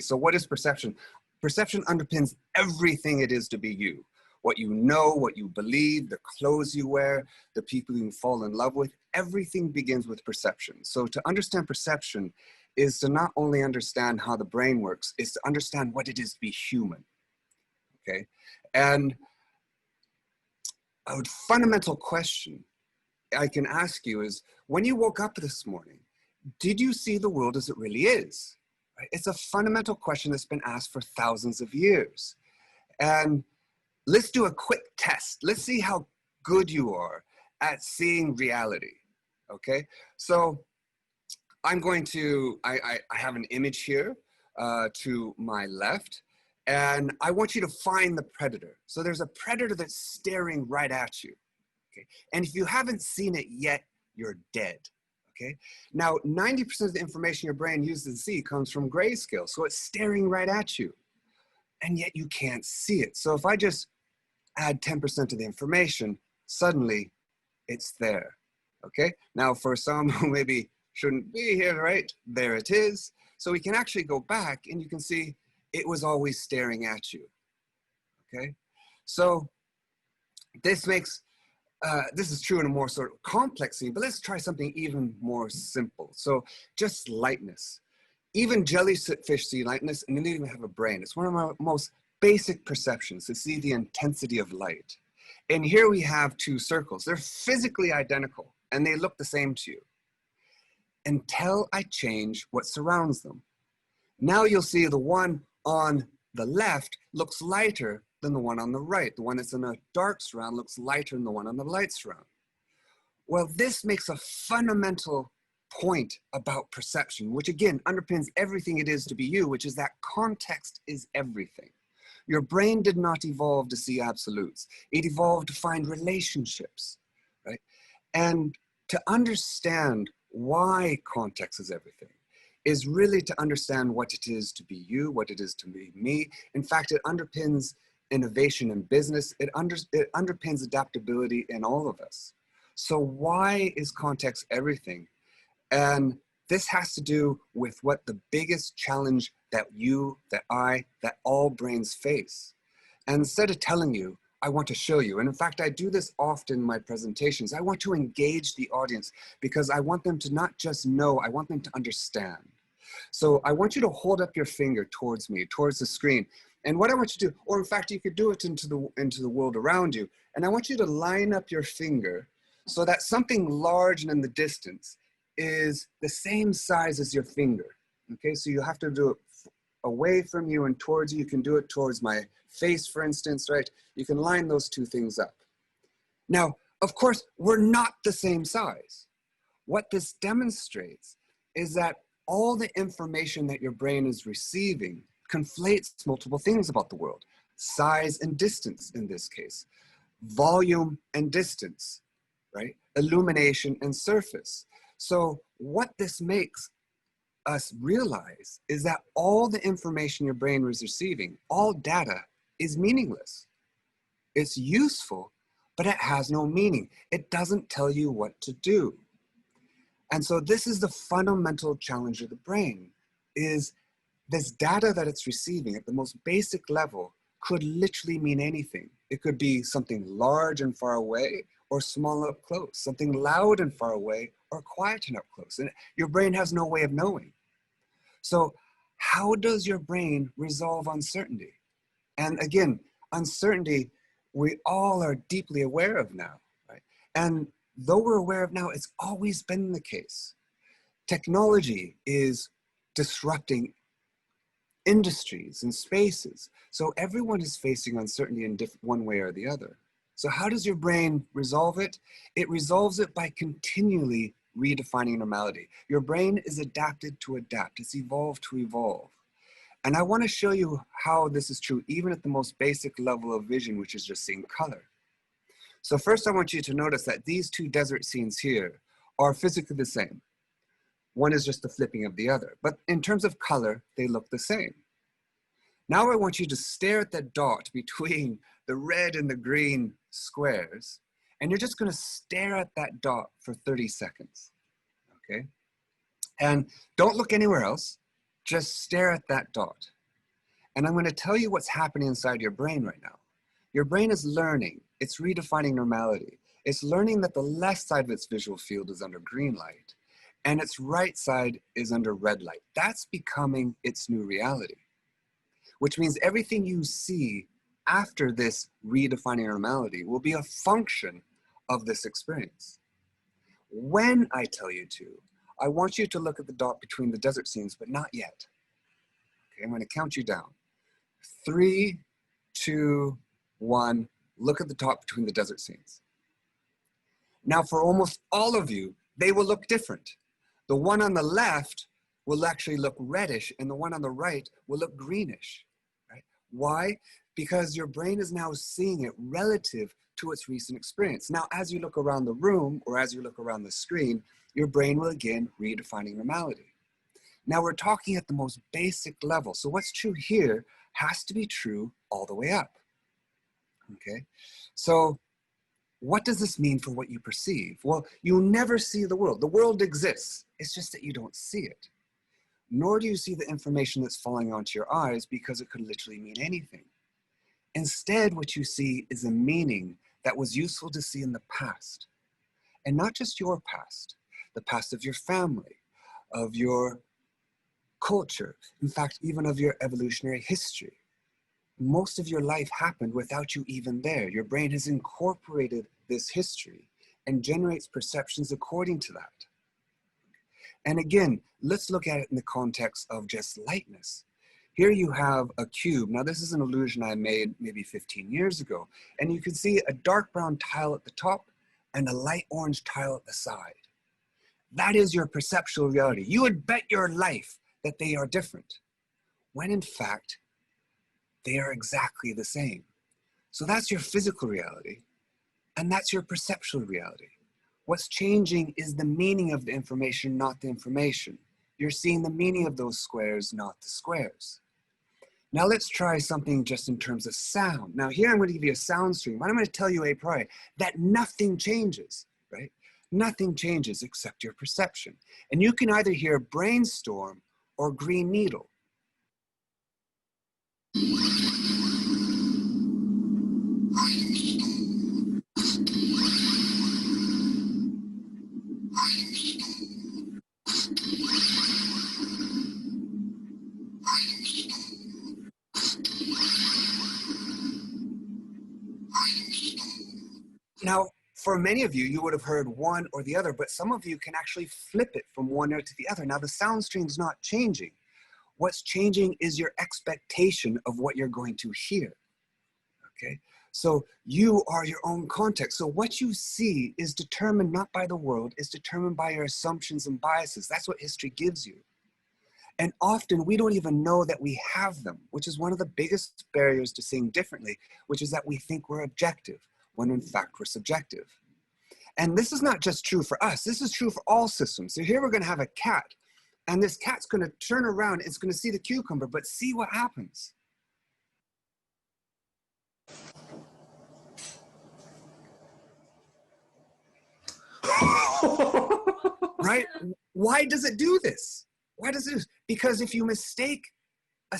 So what is perception? Perception underpins everything it is to be you. What you know, what you believe, the clothes you wear, the people you fall in love with, everything begins with perception. So to understand perception is to not only understand how the brain works, is to understand what it is to be human, okay? And a fundamental question I can ask you is, when you woke up this morning, did you see the world as it really is? Right? It's a fundamental question that's been asked for thousands of years. And let's do a quick test. Let's see how good you are at seeing reality, okay? So I'm going to, I have an image here to my left, and I want you to find the predator. So there's a predator that's staring right at you, okay? And if you haven't seen it yet, you're dead, okay? Now, 90% of the information your brain uses to see comes from grayscale, so it's staring right at you, and yet you can't see it. So if I just add 10% of the information, suddenly it's there, okay? Now for some who maybe shouldn't be here, right? There it is. So we can actually go back and you can see it was always staring at you, okay? So this makes, this is true in a more sort of complex scene, but let's try something even more simple. So just lightness. Even jellyfish see lightness and they don't even have a brain. It's one of our most basic perceptions to see the intensity of light. And here we have two circles. They're physically identical and they look the same to you until I change what surrounds them. Now you'll see the one on the left looks lighter than the one on the right. The one that's in a dark surround looks lighter than the one on the light surround. Well, this makes a fundamental point about perception, which again underpins everything it is to be you, which is that context is everything. Your brain did not evolve to see absolutes. It evolved to find relationships, right? And to understand why context is everything is really to understand what it is to be you, what it is to be me. In fact, it underpins innovation in business. It underpins adaptability in all of us. So why is context everything? And this has to do with what the biggest challenge that you, that I, that all brains face. And instead of telling you, I want to show you. And in fact, I do this often in my presentations. I want to engage the audience because I want them to not just know, I want them to understand. So I want you to hold up your finger towards me, towards the screen. And what I want you to do, or in fact, you could do it into the world around you. And I want you to line up your finger so that something large and in the distance is the same size as your finger. Okay, so you have to do it away from you and towards you. You can do it towards my face, for instance, right? You can line those two things up. Now, of course, we're not the same size. What this demonstrates is that all the information that your brain is receiving conflates multiple things about the world. Size and distance in this case, volume and distance, right? Illumination and surface. So what this makes us realize is that all the information your brain is receiving, all data, is meaningless. It's useful, but it has no meaning. It doesn't tell you what to do. And so this is the fundamental challenge of the brain, is this data that it's receiving at the most basic level could literally mean anything. It could be something large and far away or small up close, something loud and far away or quiet and up close. And your brain has no way of knowing. So how does your brain resolve uncertainty? And again, uncertainty, we all are deeply aware of now, right? And though we're aware of now, it's always been the case. Technology is disrupting industries and spaces. So everyone is facing uncertainty in one way or the other. So how does your brain resolve it? It resolves it by continually redefining normality. Your brain is adapted to adapt. It's evolved to evolve. And I want to show you how this is true even at the most basic level of vision, which is just seeing color. So first I want you to notice that these two desert scenes here are physically the same. One is just the flipping of the other, but in terms of color, they look the same. Now I want you to stare at the dot between the red and the green squares, and you're just going to stare at that dot for 30 seconds, okay? And don't look anywhere else, just stare at that dot. And I'm going to tell you what's happening inside your brain right now. Your brain is learning. It's redefining normality. It's learning that the left side of its visual field is under green light and its right side is under red light. That's becoming its new reality, which means everything you see after this redefining normality will be a function of this experience. When I tell you to, I want you to look at the dot between the desert scenes, but not yet. Okay, I'm going to count you down. 3, 2, 1. Look at the top between the desert scenes. Now, for almost all of you, they will look different. The one on the left will actually look reddish, and the one on the right will look greenish. Right? Why? Because your brain is now seeing it relative to its recent experience. Now, as you look around the room or as you look around the screen, your brain will again redefining normality. Now, we're talking at the most basic level. So what's true here has to be true all the way up. Okay? So what does this mean for what you perceive? Well, you never see the world. The world exists. It's just that you don't see it. Nor do you see the information that's falling onto your eyes because it could literally mean anything. Instead, what you see is a meaning that was useful to see in the past. And not just your past, the past of your family, of your culture, in fact, even of your evolutionary history. Most of your life happened without you even there. Your brain has incorporated this history and generates perceptions according to that. And again, let's look at it in the context of just lightness. Here you have a cube. Now this is an illusion I made maybe 15 years ago. And you can see a dark brown tile at the top and a light orange tile at the side. That is your perceptual reality. You would bet your life that they are different, when in fact, they are exactly the same. So that's your physical reality, and that's your perceptual reality. What's changing is the meaning of the information, not the information. You're seeing the meaning of those squares, not the squares. Now let's try something just in terms of sound. Now here I'm going to give you a sound stream, but I'm going to tell you a priori that nothing changes, right? Nothing changes except your perception. And you can either hear brainstorm or green needle. Now, for many of you, you would have heard one or the other, but some of you can actually flip it from one ear to the other. Now, the sound stream's not changing. What's changing is your expectation of what you're going to hear, okay? So you are your own context. So what you see is determined not by the world, it's determined by your assumptions and biases. That's what history gives you. And often we don't even know that we have them, which is one of the biggest barriers to seeing differently, which is that we think we're objective, when in fact we're subjective. And this is not just true for us, this is true for all systems. So here we're gonna have a cat, and this cat's gonna turn around, it's gonna see the cucumber, but see what happens. Right? Why does it do this? Why does it do this? Because if you mistake a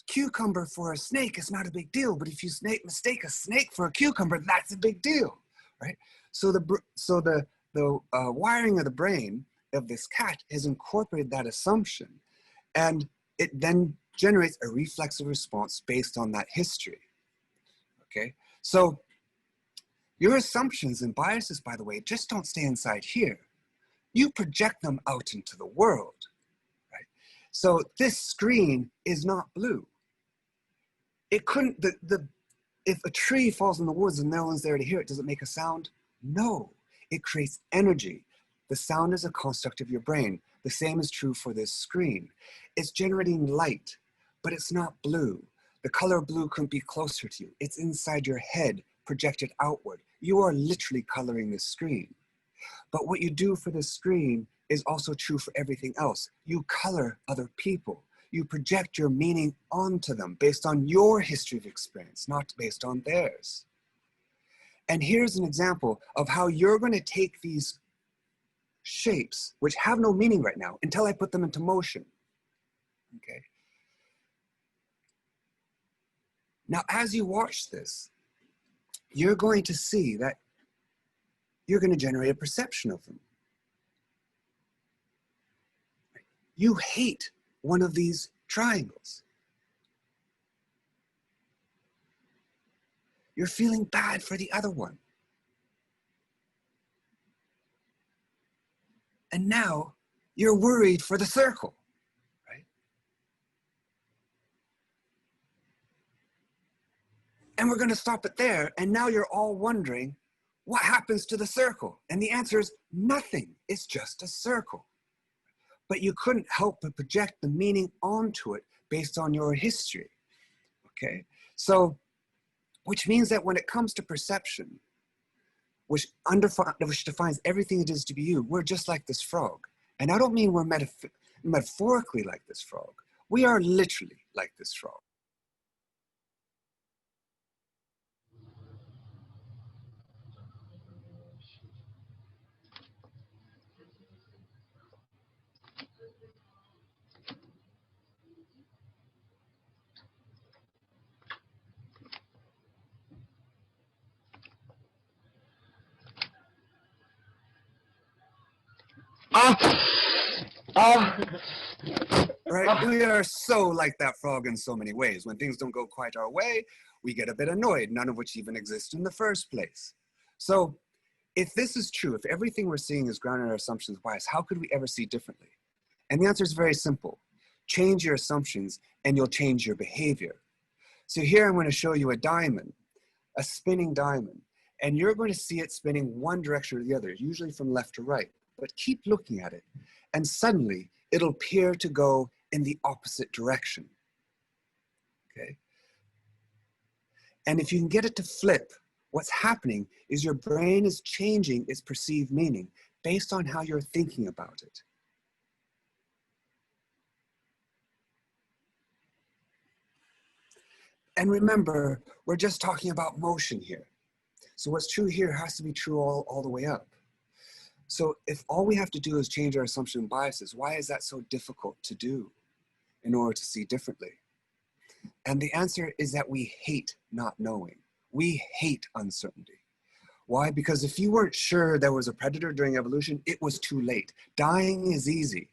cucumber for a snake, it's not a big deal. But if you mistake a snake for a cucumber, that's a big deal, right? So the wiring of the brain of this cat has incorporated that assumption, and it then generates a reflexive response based on that history, okay? So your assumptions and biases, by the way, just don't stay inside here. You project them out into the world, right? So this screen is not blue. It couldn't, if a tree falls in the woods and no one's there to hear it, does it make a sound? No, it creates energy. The sound is a construct of your brain. The same is true for this screen. It's generating light, but it's not blue. The color blue couldn't be closer to you. It's inside your head, projected outward. You are literally coloring this screen. But what you do for the screen is also true for everything else. You color other people. You project your meaning onto them based on your history of experience, not based on theirs. And here's an example of how you're going to take these shapes, which have no meaning right now, until I put them into motion. Okay. Now, as you watch this, you're going to see that you're going to generate a perception of them. You hate one of these triangles. You're feeling bad for the other one. And now you're worried for the circle, right? And we're going to stop it there. And now you're all wondering, what happens to the circle? And the answer is nothing. It's just a circle. But you couldn't help but project the meaning onto it based on your history, okay? So, which means that when it comes to perception, which defines everything it is to be you, we're just like this frog. And I don't mean we're metaphorically like this frog. We are literally like this frog. Right? We are so like that frog in so many ways. When things don't go quite our way, we get a bit annoyed, none of which even exist in the first place. So if this is true, if everything we're seeing is grounded in our assumptions bias, how could we ever see differently? And the answer is very simple. Change your assumptions and you'll change your behavior. So here I'm going to show you a diamond, a spinning diamond, and you're going to see it spinning one direction or the other, usually from left to right. But keep looking at it, and suddenly it'll appear to go in the opposite direction, okay? And if you can get it to flip, what's happening is your brain is changing its perceived meaning based on how you're thinking about it. And remember, we're just talking about motion here. So what's true here has to be true all the way up. So if all we have to do is change our assumption and biases, why is that so difficult to do in order to see differently? And the answer is that we hate not knowing. We hate uncertainty. Why? Because if you weren't sure there was a predator during evolution, it was too late. Dying is easy.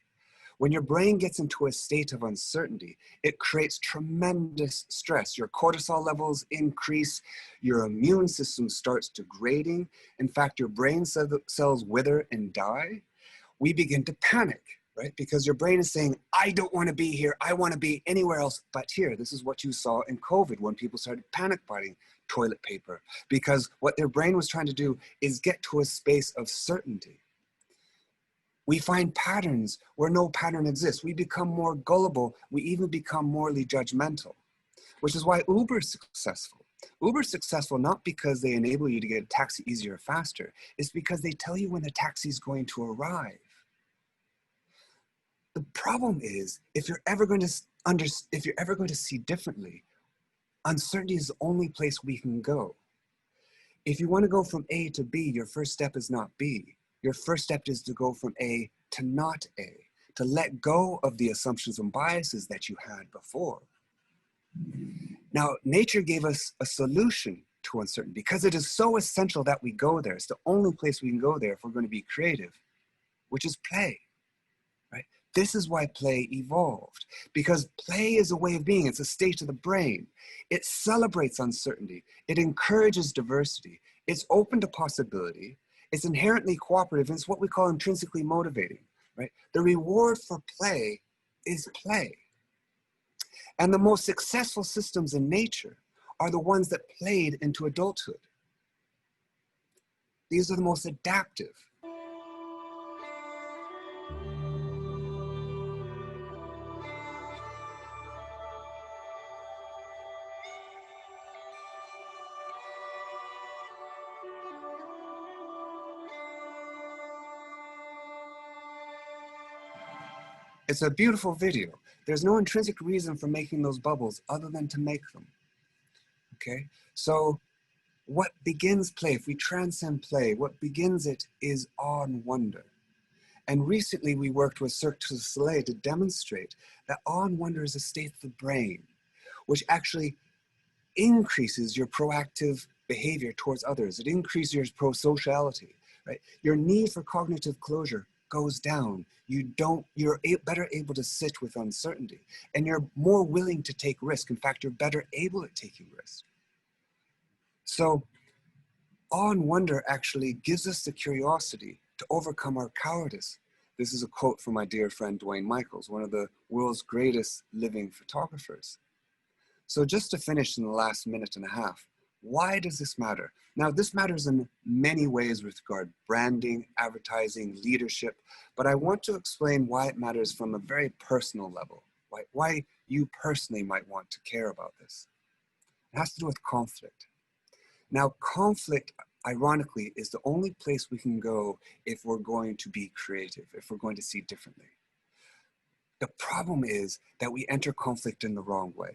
When your brain gets into a state of uncertainty, it creates tremendous stress. Your cortisol levels increase, your immune system starts degrading. In fact, your brain cells wither and die. We begin to panic, right? Because your brain is saying, I don't want to be here. I want to be anywhere else but here. This is what you saw in COVID when people started panic buying toilet paper, because what their brain was trying to do is get to a space of certainty. We find patterns where no pattern exists. We become more gullible. We even become morally judgmental, which is why Uber is successful. Uber is successful not because they enable you to get a taxi easier or faster. It's because they tell you when the taxi is going to arrive. The problem is, if you're ever going to see differently, uncertainty is the only place we can go. If you want to go from A to B, your first step is not B. Your first step is to go from A to not A, to let go of the assumptions and biases that you had before. Now, nature gave us a solution to uncertainty because it is so essential that we go there. It's the only place we can go there if we're going to be creative, which is play, right? This is why play evolved, because play is a way of being. It's a state of the brain. It celebrates uncertainty. It encourages diversity. It's open to possibility. It's inherently cooperative, and it's what we call intrinsically motivating, right? The reward for play is play. And the most successful systems in nature are the ones that played into adulthood. These are the most adaptive. It's a beautiful video. There's no intrinsic reason for making those bubbles other than to make them, okay? So what begins play, if we transcend play, what begins it is awe and wonder. And recently we worked with Cirque du Soleil to demonstrate that awe and wonder is a state of the brain, which actually increases your proactive behavior towards others. It increases your pro-sociality, right? Your need for cognitive closure goes down. You're better able to sit with uncertainty, and you're more willing to take risk. In fact, you're better able at taking risk. So awe and wonder actually gives us the curiosity to overcome our cowardice. This is a quote from my dear friend, Dwayne Michaels, one of the world's greatest living photographers. So just to finish in the last minute and a half, why does this matter? Now, this matters in many ways with regard to branding, advertising, leadership, but I want to explain why it matters from a very personal level, why you personally might want to care about this. It has to do with conflict. Now, conflict, ironically, is the only place we can go if we're going to be creative, if we're going to see differently. The problem is that we enter conflict in the wrong way.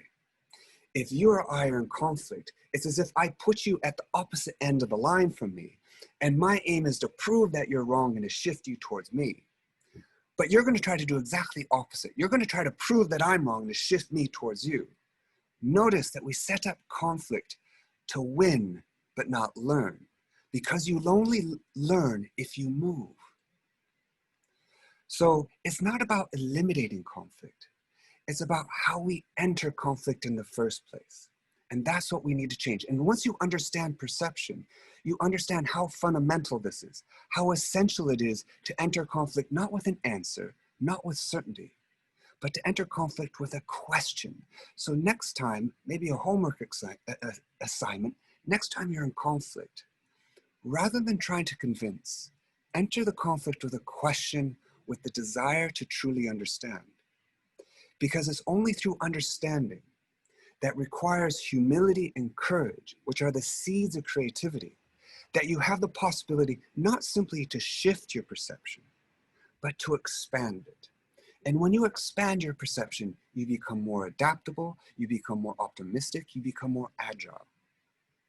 If you or I are in conflict, it's as if I put you at the opposite end of the line from me, and my aim is to prove that you're wrong and to shift you towards me. But you're going to try to do exactly opposite. You're going to try to prove that I'm wrong and to shift me towards you. Notice that we set up conflict to win, but not learn, because you'll only learn if you move. So it's not about eliminating conflict. It's about how we enter conflict in the first place. And that's what we need to change. And once you understand perception, you understand how fundamental this is, how essential it is to enter conflict, not with an answer, not with certainty, but to enter conflict with a question. So next time, maybe a homework assignment, next time you're in conflict, rather than trying to convince, enter the conflict with a question, with the desire to truly understand. Because it's only through understanding that requires humility and courage, which are the seeds of creativity, that you have the possibility not simply to shift your perception, but to expand it. And when you expand your perception, you become more adaptable, you become more optimistic, you become more agile.